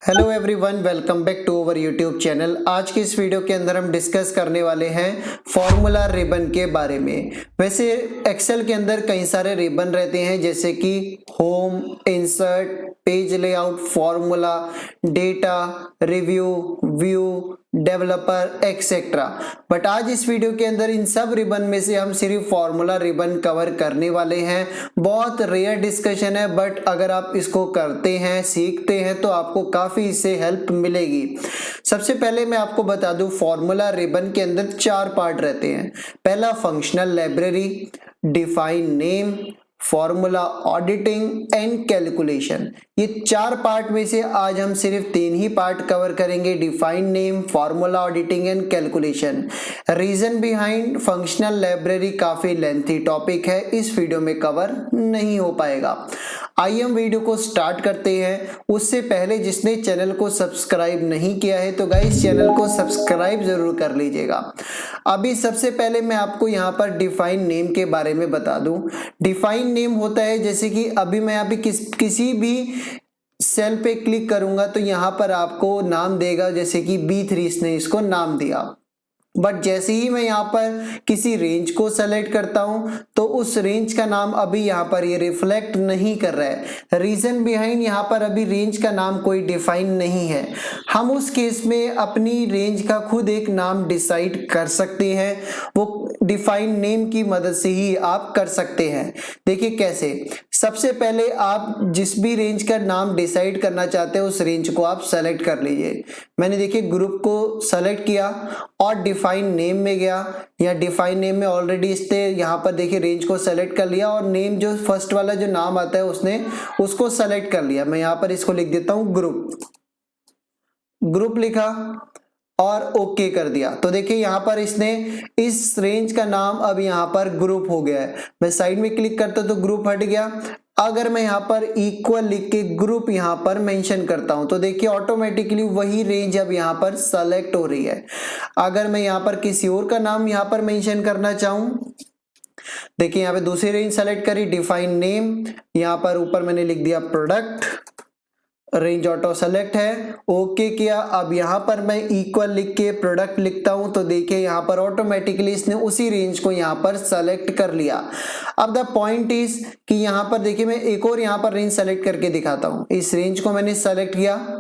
Hello everyone, welcome back to our YouTube channel. आज की इस वीडियो के अंदर हम डिस्कस करने वाले हैं फॉर्मूला रिबन के बारे में। वैसे एक्सेल के अंदर कई सारे रिबन रहते हैं, जैसे कि home, insert, page layout, formula, data, review, view, developer etcetera. But आज इस वीडियो के अंदर इन सब रिबन में से हम सिर्फ फॉर्मूला रिबन कवर करने वाले हैं। बहुत रेयर डिस्कशन है, बट अगर आप इसको करते हैं, सीखते हैं, तो आपको काफी इससे हेल्प मिलेगी। सबसे पहले मैं आपको बता दूं, फॉर्मूला रिबन के अंदर 4 पार्ट रहते हैं। पहला functional library, define name, formula auditing and calculation. ये 4 पार्ट में से आज हम सिर्फ 3 ही पार्ट कवर करेंगे, define name, formula auditing and calculation. Reason behind functional library काफी लेंथी टॉपिक है, इस वीडियो में कवर नहीं हो पाएगा। आइए हम वीडियो को स्टार्ट करते हैं। उससे पहले जिसने चैनल को सब्सक्राइब नहीं किया है तो गाइस चैनल को सब्सक्राइब जरूर कर लीजिएगा। अभी सबसे पहले मैं आपको यहाँ पर डिफाइन नेम के बारे में बता दूं। डिफाइन नेम होता है, जैसे कि अभी मैं अभी किसी भी सेल पे क्लिक करूंगा तो यहाँ पर आपको नाम देगा, जैसे कि B3 इसने इसको नाम दिया। बट जैसे ही मैं यहाँ पर किसी रेंज को सेलेक्ट करता हूं तो उस रेंज का नाम अभी यहाँ पर ये रिफ्लेक्ट नहीं कर रहा है। रीजन बिहाइंड यहाँ पर अभी रेंज का नाम कोई डिफाइन नहीं है। हम उस केस में अपनी रेंज का खुद एक नाम डिसाइड कर सकते हैं, वो डिफाइन नेम की मदद से ही आप कर सकते हैं। देखिए कैसे। सबसे पहले आप जिस भी रेंज का नाम डिसाइड करना चाहते हैं उस रेंज को आप सेलेक्ट कर लीजिए। मैंने देखिए ग्रुप को सेलेक्ट किया और डिफाइन नेम में गया। या डिफाइन नेम में ऑलरेडी इसने यहाँ पर देखिए रेंज को सेलेक्ट कर लिया और नेम जो फर्स्ट वाला जो नाम आता है उसने उसको सेलेक्ट कर लिया। मैं यहाँ पर इसको लिख देता हूं ग्रुप। ग्रुप लिखा और ओके कर दिया तो देखिए यहाँ पर इसने इस रेंज का नाम अब यहाँ पर ग्रुप हो गया है। मैं साइड में क्लिक करता तो ग्रुप हट गया। अगर मैं यहाँ पर इक्वल लिख के ग्रुप यहाँ पर मेंशन करता हूं तो देखिए ऑटोमेटिकली वही रेंज अब यहाँ पर सेलेक्ट हो रही है। अगर मैं यहाँ पर किसी और का नाम यहाँ पर मेंशन करना चाहूं, देखिए यहाँ पे दूसरी रेंज सेलेक्ट करी, डिफाइन नेम, यहाँ पर ऊपर मैंने लिख दिया प्रोडक्ट, रेंज ऑटो सेलेक्ट है, ओके किया। अब यहाँ पर मैं इक्वल लिख के प्रोडक्ट लिखता हूं तो देखिए यहाँ पर ऑटोमेटिकली इसने उसी रेंज को यहाँ पर सेलेक्ट कर लिया। अब द पॉइंट इज कि यहाँ पर देखिए मैं एक और यहाँ पर रेंज सेलेक्ट करके दिखाता हूं। इस रेंज को मैंने सेलेक्ट किया,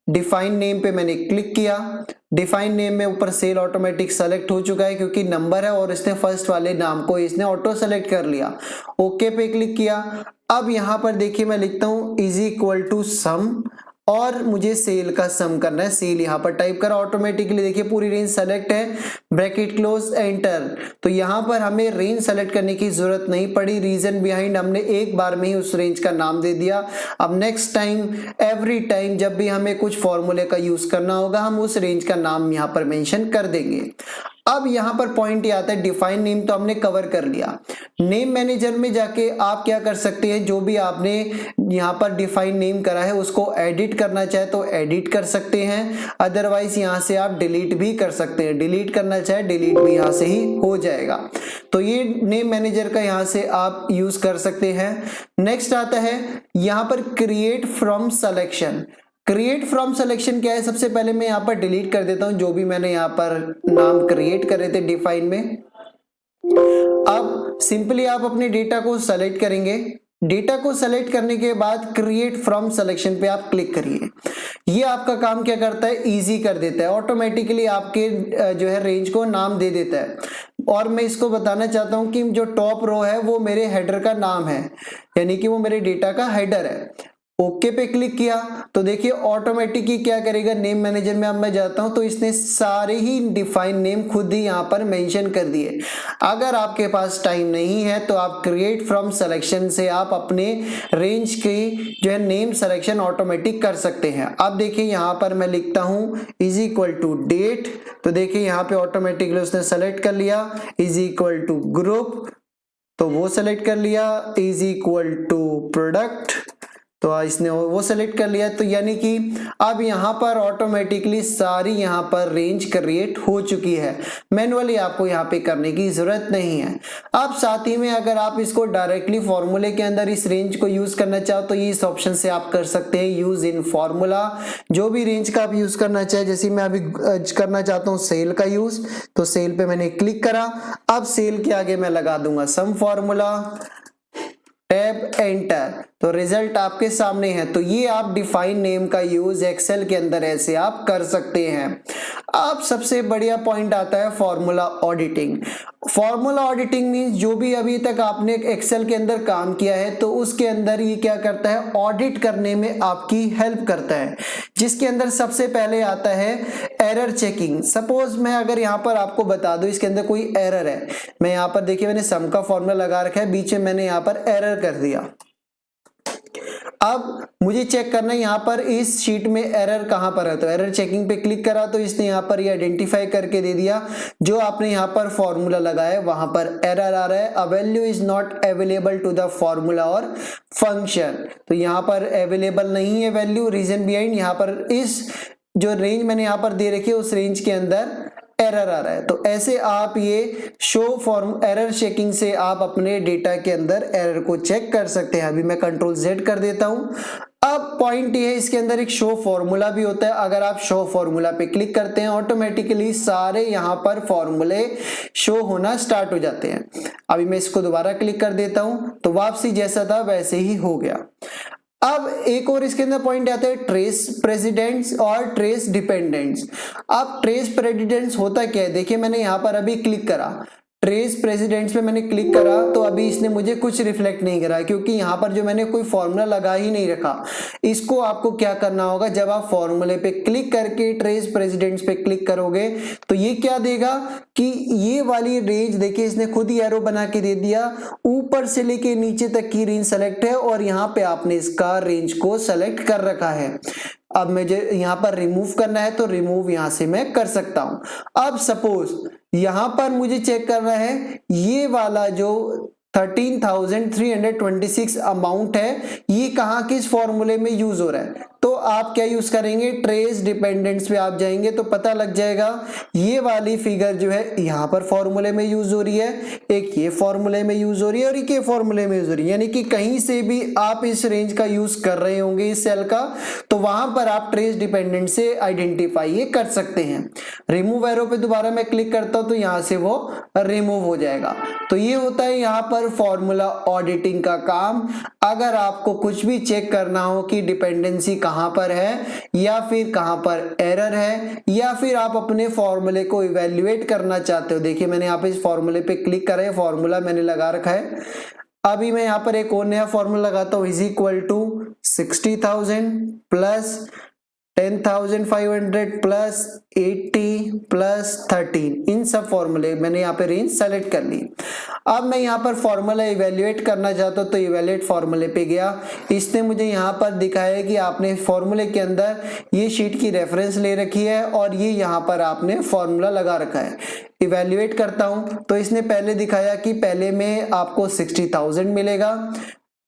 डिफाइन नेम पे मैंने क्लिक किया। डिफाइन नेम में ऊपर सेल ऑटोमेटिक सेलेक्ट हो चुका है क्योंकि नंबर है और इसने फर्स्ट वाले नाम को इसने ऑटो सेलेक्ट कर लिया। ओके पे क्लिक किया। अब यहां पर देखिए मैं लिखता हूं इज इक्वल टू सम और मुझे सेल का सम करना है। सेल यहां पर टाइप करा, ऑटोमेटिकली देखिए पूरी रेंज सेलेक्ट है, ब्रैकेट क्लोज, एंटर। तो यहां पर हमें रेंज सेलेक्ट करने की जरूरत नहीं पड़ी। रीजन बिहाइंड हमने एक बार में ही उस रेंज का नाम दे दिया। अब नेक्स्ट टाइम, एवरी टाइम जब भी हमें कुछ फॉर्मूले का यूज करना होगा हम उस रेंज का नाम यहां पर मेंशन कर देंगे। अब यहां पर पॉइंट ये आता है, डिफाइन नेम तो हमने कवर कर लिया। नेम मैनेजर में जाके आप क्या कर सकते हैं, जो भी आपने यहां पर डिफाइन नेम करा है उसको एडिट करना चाहे तो एडिट कर सकते हैं, अदरवाइज यहां से आप डिलीट भी कर सकते हैं। डिलीट करना चाहे डिलीट भी यहां से ही हो जाएगा। तो ये नेम मैनेजर का यहां से आप यूज कर सकते हैं। नेक्स्ट आता है यहां पर create from selection. Create from selection क्या है, सबसे पहले मैं यहाँ पर डिलीट कर देता हूं जो भी मैंने यहाँ पर नाम क्रिएट करे थे डिफाइन में। अब सिंपली आप अपने डेटा को सेलेक्ट करेंगे। डेटा को सेलेक्ट करने के बाद क्रिएट फ्रॉम सिलेक्शन पे आप क्लिक करिए। ये आपका काम क्या करता है, इजी कर देता है, ऑटोमेटिकली आपके जो है रेंज को नाम दे देता है। और मैं इसको बताना चाहता हूं कि जो टॉप रो है वो मेरे हेडर का नाम है, यानी कि वो मेरे डेटा का हेडर है। ओके पे क्लिक किया तो देखिए ऑटोमेटिक ही क्या करेगा, नेम मैनेजर में अब मैं जाता हूं तो इसने सारे ही डिफाइन नेम खुद ही यहां पर मेंशन कर दिए। अगर आपके पास टाइम नहीं है तो आप क्रिएट फ्रॉम सिलेक्शन से आप अपने रेंज की जो है नेम सिलेक्शन ऑटोमेटिक कर सकते हैं। अब देखिए यहां पर मैं लिखता हूं इज इक्वल टू डेट, तो देखिए यहां पे ऑटोमेटिकली उसने सेलेक्ट कर लिया। इज इक्वल टू ग्रुप, तो वो सेलेक्ट कर लिया। इज इक्वल टू प्रोडक्ट, तो इसने वो सेलेक्ट कर लिया। तो यानी कि अब यहाँ पर ऑटोमेटिकली सारी यहाँ पर रेंज क्रिएट हो चुकी है, मैनुअली आपको यहाँ पे करने की जरूरत नहीं है। अब साथ ही में अगर आप इसको डायरेक्टली फॉर्मूले के अंदर इस रेंज को यूज करना चाहो तो ये इस ऑप्शन से आप कर सकते हैं यूज इन फॉर्मूला। जो भी रेंज का आप यूज करना चाहे, जैसे मैं अभी करना चाहता हूँ सेल का यूज, तो सेल पे मैंने क्लिक करा। अब सेल के आगे मैं लगा दूंगा सम फॉर्मूला, टैब एंटर, तो रिजल्ट आपके सामने है। तो ये आप डिफाइन नेम का यूज एक्सेल के अंदर ऐसे आप कर सकते हैं। अब सबसे बढ़िया पॉइंट आता है formula auditing. Formula auditing means जो भी अभी तक आपने एक्सेल के अंदर काम किया है तो उसके अंदर ये क्या करता है, ऑडिट करने में आपकी हेल्प करता है, जिसके अंदर सबसे पहले आता है एरर चेकिंग। सपोज मैं अगर यहाँ पर आपको बता दूं इसके अंदर कोई एरर है, मैं यहाँ पर देखिए मैंने सम का फॉर्मूला लगा रखा है, बीच में मैंने यहाँ पर एरर कर दिया। अब मुझे चेक करना है यहाँ पर इस शीट में एरर कहां पर है, तो एरर चेकिंग पे क्लिक करा तो इसने यहाँ पर ये आइडेंटिफाई करके दे दिया जो आपने यहाँ पर फॉर्मूला लगाया है वहां पर एरर आ रहा है, a value is not available to the formula और फंक्शन। तो यहाँ पर अवेलेबल नहीं है वैल्यू, रीजन बिहाइंड यहाँ पर इस जो रेंज मैंने यहाँ पर दे रखी है उस रेंज के अंदर एरर आ रहा है। तो ऐसे आप ये शो फॉर्म एरर चेकिंग से आप अपने डेटा के अंदर एरर को चेक कर सकते हैं। अभी मैं कंट्रोल Z कर देता हूं। अब पॉइंट ये है इसके अंदर एक शो फॉर्मूला भी होता है। अगर आप शो फॉर्मूला पे क्लिक करते हैं ऑटोमेटिकली सारे यहाँ पर फॉर्मूले शो होना स्टार्ट हो जाते हैं। अभी मैं इसको दोबारा क्लिक कर देता हूं तो वापसी जैसा था वैसे ही हो गया। अब एक और इसके अंदर पॉइंट आता है ट्रेस प्रेसिडेंट्स और ट्रेस डिपेंडेंट्स। अब ट्रेस प्रेसिडेंट्स होता क्या है, देखिए मैंने यहाँ पर अभी क्लिक करा, ट्रेस प्रेसिडेंट्स पे मैंने क्लिक करा तो अभी इसने मुझे कुछ रिफ्लेक्ट नहीं करा क्योंकि यहाँ पर जो मैंने कोई फॉर्मूला लगा ही नहीं रखा। इसको आपको क्या करना होगा, जब आप फॉर्मूले पे क्लिक करके ट्रेस प्रेसिडेंट्स पे क्लिक करोगे तो ये क्या देगा कि ये वाली रेंज देखिए इसने खुद ही एरो बना के दे दिया, ऊपर से लेके नीचे तक की रेंज सेलेक्ट है और यहाँ पे आपने इसका रेंज को सेलेक्ट कर रखा है। अब मुझे यहाँ पर रिमूव करना है तो रिमूव यहां से मैं कर सकता हूं। अब सपोज यहां पर मुझे चेक करना है ये वाला जो 13,326 अमाउंट है ये कहां किस फॉर्मूले में यूज हो रहा है, तो आप क्या यूज करेंगे, ट्रेस डिपेंडेंट्स पे आप जाएंगे तो पता लग जाएगा ये वाली फिगर जो है यहाँ पर फॉर्मूले में यूज हो रही है, एक ये फॉर्मूले में यूज हो रही है और एक ये फॉर्मूले में यूज हो रही है। यानी कि कहीं से भी आप इस रेंज का यूज कर रहे होंगे इस सेल का तो वहां पर आप ट्रेस डिपेंडेंट से आइडेंटिफाई ये कर सकते हैं। रिमूव एरो पे दोबारा मैं क्लिक करता हूं तो यहां से वो रिमूव हो जाएगा। तो ये होता है यहाँ पर फॉर्मूला ऑडिटिंग का काम। अगर आपको कुछ भी चेक करना हो कि डिपेंडेंसी कहां पर है या फिर कहां पर एरर है या फिर आप अपने फॉर्मूले को इवैल्यूएट करना चाहते हो, देखिए मैंने यहाँ पे इस फॉर्मूले पे क्लिक करा है, फॉर्मूला मैंने लगा रखा है। अभी मैं यहाँ पर एक और नया फॉर्मूला लगाता हूँ, is equal to 60,000 plus 10,500 plus 80 plus 13, इन सब फॉर्मूले मैंने यहाँ पे रेंज सेलेक्ट कर ली। अब मैं यहाँ पर फॉर्मूला इवेल्युएट करना चाहता हूँ तो इवेल्युएट फॉर्मूले पे गया, इसने मुझे यहाँ पर दिखाया कि आपने फॉर्मूले के अंदर ये शीट की रेफरेंस ले रखी है और ये यहाँ पर आपने फॉर्मूला लगा रखा है। इवेल्युएट करता हूँ तो इसने पहले दिखाया कि पहले में आपको 60,000 मिलेगा,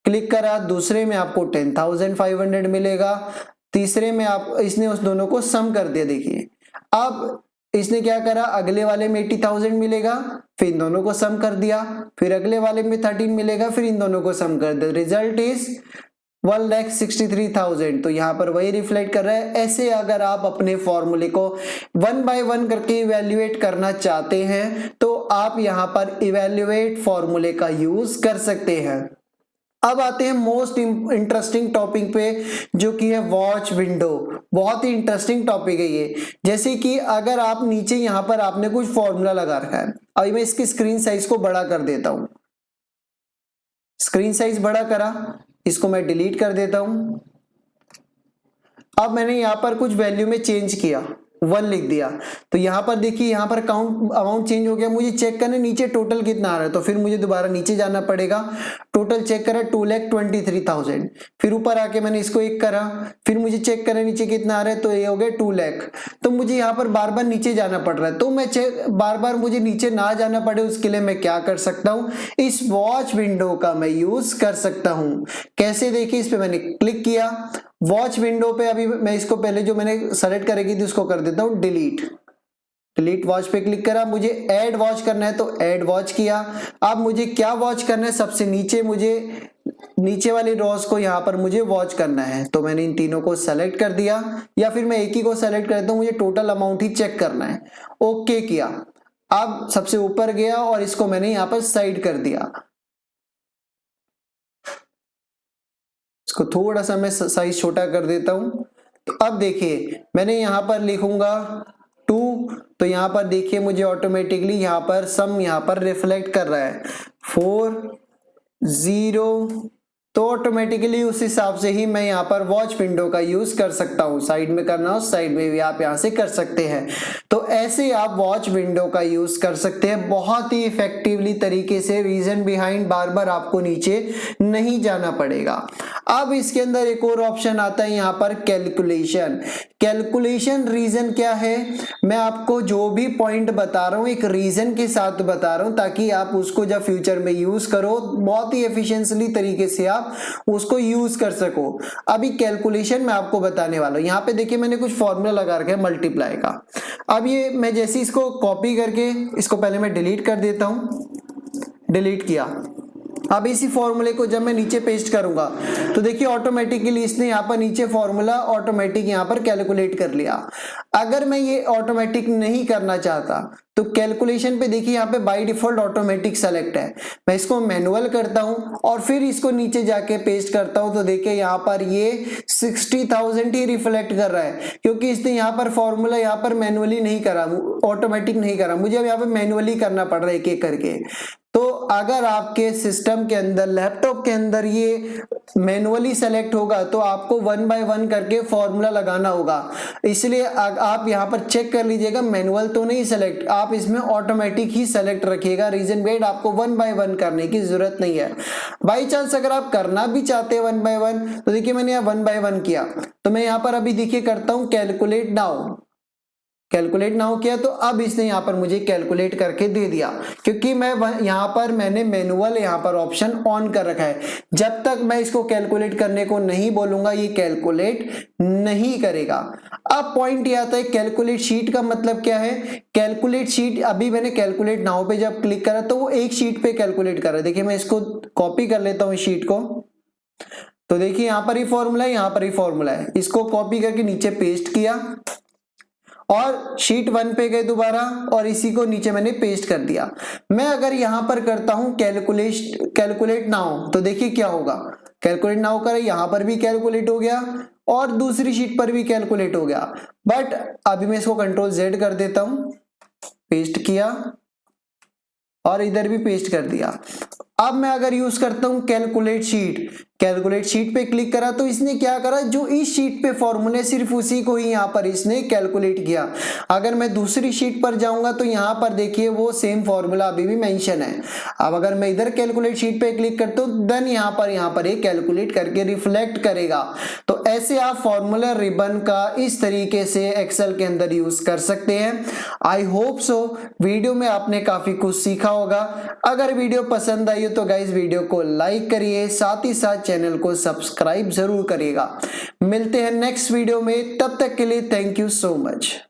क्लिक करा, दूसरे में आपको 10,500 मिलेगा, तीसरे में आप इसने उस दोनों को सम कर दिया। देखिए अब इसने क्या करा, अगले वाले में 80,000 मिलेगा, फिर इन दोनों को सम कर दिया, फिर अगले वाले में 13 मिलेगा, फिर इन दोनों को सम कर दिया, रिजल्ट इज 1,63,000। तो यहाँ पर वही रिफ्लेक्ट कर रहा है। ऐसे अगर आप अपने फॉर्मूले को 1 बाय 1 करके इवेल्युएट करना चाहते हैं तो आप यहाँ पर इवेल्युएट फॉर्मूले का यूज कर सकते हैं। अब आते हैं मोस्ट इंटरेस्टिंग टॉपिक पे जो कि है वॉच विंडो। बहुत ही इंटरेस्टिंग टॉपिक है ये। जैसे कि अगर आप नीचे यहाँ पर आपने कुछ फॉर्मूला लगा रखा है, अभी मैं इसकी स्क्रीन साइज को बड़ा कर देता हूं, स्क्रीन साइज बड़ा करा, इसको मैं डिलीट कर देता हूं। अब मैंने यहाँ पर कुछ वैल्यू में चेंज किया, 1 लिख दिया। तो यहाँ पर देखिए, यहाँ पर काउंट अमाउंट चेंज हो गया, मुझे चेक करना है नीचे टोटल कितना आ रहा है, तो फिर मुझे दोबारा नीचे जाना पड़ेगा। टोटल चेक करा 2,23,000, फिर ऊपर आके मैंने इसको 1 करा, फिर मुझे चेक करा नीचे कितना आ रहा है, तो ये हो गया 2 लाख। तो मुझे यहाँ पर बार बार नीचे जाना पड़ रहा है, तो मैं बार बार मुझे नीचे ना जाना पड़े उसके लिए मैं क्या कर सकता हूँ, इस वॉच विंडो का मैं यूज कर सकता हूँ। कैसे, देखिए इस पे मैंने क्लिक किया, वॉच विंडो पे अभी मैं इसको पहले जो मैंने सेलेक्ट करेगी थी उसको कर देता हूं डिलीट वॉच पे क्लिक करा, मुझे ऐड वॉच करना है तो ऐड वॉच किया। अब मुझे क्या वॉच करना है, सबसे नीचे मुझे नीचे वाली रॉस को यहां पर मुझे वॉच करना है, तो मैंने इन तीनों को सेलेक्ट कर दिया, या फिर मैं एक ही को सेलेक्ट करता हूं, मुझे टोटल अमाउंट ही चेक करना है। ओके किया, अब सबसे ऊपर गया और इसको मैंने यहां पर साइड कर दिया, इसको थोड़ा सा मैं साइज छोटा कर देता हूं। तो अब देखिए मैंने यहां पर लिखूंगा 2, तो यहां पर देखिए मुझे ऑटोमेटिकली यहां पर सम यहां पर रिफ्लेक्ट कर रहा है 4 0, तो ऑटोमेटिकली उस हिसाब से ही मैं यहाँ पर वॉच विंडो का यूज कर सकता हूँ। साइड में करना हो साइड में भी आप यहाँ से कर सकते हैं। तो ऐसे आप वॉच विंडो का यूज कर सकते हैं बहुत ही इफेक्टिवली तरीके से। रीजन बिहाइंड बार बार आपको नीचे नहीं जाना पड़ेगा। अब इसके अंदर एक और ऑप्शन आता है यहाँ पर कैलकुलेशन रीजन क्या है, मैं आपको जो भी पॉइंट बता रहा हूँ एक रीजन के साथ बता रहा हूँ ताकि आप उसको जब फ्यूचर में यूज करो बहुत ही एफिशिएंटली तरीके से आप उसको यूज कर सको। अभी कैलकुलेशन मैं आपको बताने वाला हूँ। यहाँ पे देखिए मैंने कुछ फॉर्मूला लगा रखा है मल्टीप्लाई का। अब ये मैं जैसे इसको कॉपी करके इसको पहले मैं डिलीट कर देता हूँ, डिलीट किया। अब इसी फॉर्मूले को जब मैं नीचे पेस्ट करूंगा तो देखिए ऑटोमेटिकली इसने यहाँ पर नीचे फॉर्मूला ऑटोमेटिक यहाँ पर कैलकुलेट कर लिया। अगर मैं ये ऑटोमेटिक नहीं करना चाहता तो कैलकुलेशन पे देखिए यहाँ पे बाय डिफॉल्ट ऑटोमेटिक सेलेक्ट है, मैं इसको मैनुअल करता हूं और फिर इसको नीचे जाके पेस्ट करता हूं तो देखिए यहाँ पर ये 60,000 ही रिफ्लेक्ट कर रहा है क्योंकि इसने यहाँ पर फॉर्मूला यहाँ पर मैनुअली नहीं करा, ऑटोमेटिक नहीं करा, मुझे अब यहाँ पे मैनुअली करना पड़ रहा है एक एक करके। तो अगर आपके सिस्टम के अंदर लैपटॉप के अंदर ये मैनुअली सेलेक्ट होगा तो आपको 1 बाय 1 करके फॉर्मूला लगाना होगा। इसलिए आप यहाँ पर चेक कर लीजिएगा मैनुअल तो नहीं सेलेक्ट, आप इसमें ऑटोमेटिक ही सेलेक्ट रखिएगा। रीजन बेड आपको 1 बाय 1 करने की जरूरत नहीं है। बाई चांस अगर आप करना भी चाहते हैं 1 बाय 1 तो देखिए मैंने यहाँ 1 बाय 1 किया, तो मैं यहाँ पर अभी देखिए करता हूँ कैलकुलेट नाउ किया तो अब इसने यहाँ पर मुझे कैलकुलेट करके दे दिया क्योंकि मैं यहाँ पर मैंने मैनुअल यहाँ पर ऑप्शन ऑन कर रखा है। जब तक मैं इसको कैलकुलेट करने को नहीं बोलूंगा ये कैलकुलेट नहीं करेगा। अब पॉइंट ये आता है कैलकुलेट शीट का मतलब क्या है। कैलकुलेट शीट, अभी मैंने कैलकुलेट नाउ पे जब क्लिक करा तो वो एक शीट पे कैलकुलेट कर रहा है। देखिए मैं इसको कॉपी कर लेता हूँ शीट को, तो देखिए यहाँ पर ही फॉर्मूला है, यहाँ पर ही फॉर्मूला है, इसको कॉपी करके नीचे पेस्ट किया और शीट 1 पे गए दोबारा और इसी को नीचे मैंने पेस्ट कर दिया। मैं अगर यहां पर करता हूं कैलकुलेट नाउ तो देखिए क्या होगा, कैलकुलेट नाउ करें यहां पर भी कैलकुलेट हो गया और दूसरी शीट पर भी कैलकुलेट हो गया। बट अभी मैं इसको कंट्रोल Z कर देता हूं, पेस्ट किया और इधर भी पेस्ट कर दिया। अब मैं अगर यूज करता हूं कैलकुलेट शीट पे क्लिक करा तो इसने क्या करा, जो इस शीट पे फॉर्मूले सिर्फ उसी को ही यहां पर इसने कैलकुलेट किया। अगर मैं दूसरी शीट पर जाऊंगा तो यहां पर देखिए वो सेम फॉर्मूला अभी भी मेंशन है। अब अगर मैं इधर कैलकुलेट शीट पे क्लिक करता हूं देन यहां पर ये कैलकुलेट करके रिफ्लेक्ट करेगा। तो ऐसे आप फॉर्मूला रिबन का इस तरीके से एक्सेल के अंदर यूज कर सकते हैं। आई होप सो वीडियो में आपने काफी कुछ सीखा होगा। अगर वीडियो पसंद आई तो गाइस वीडियो को लाइक करिए, साथ ही साथ चैनल को सब्सक्राइब जरूर करिएगा। मिलते हैं नेक्स्ट वीडियो में, तब तक के लिए थैंक यू सो मच।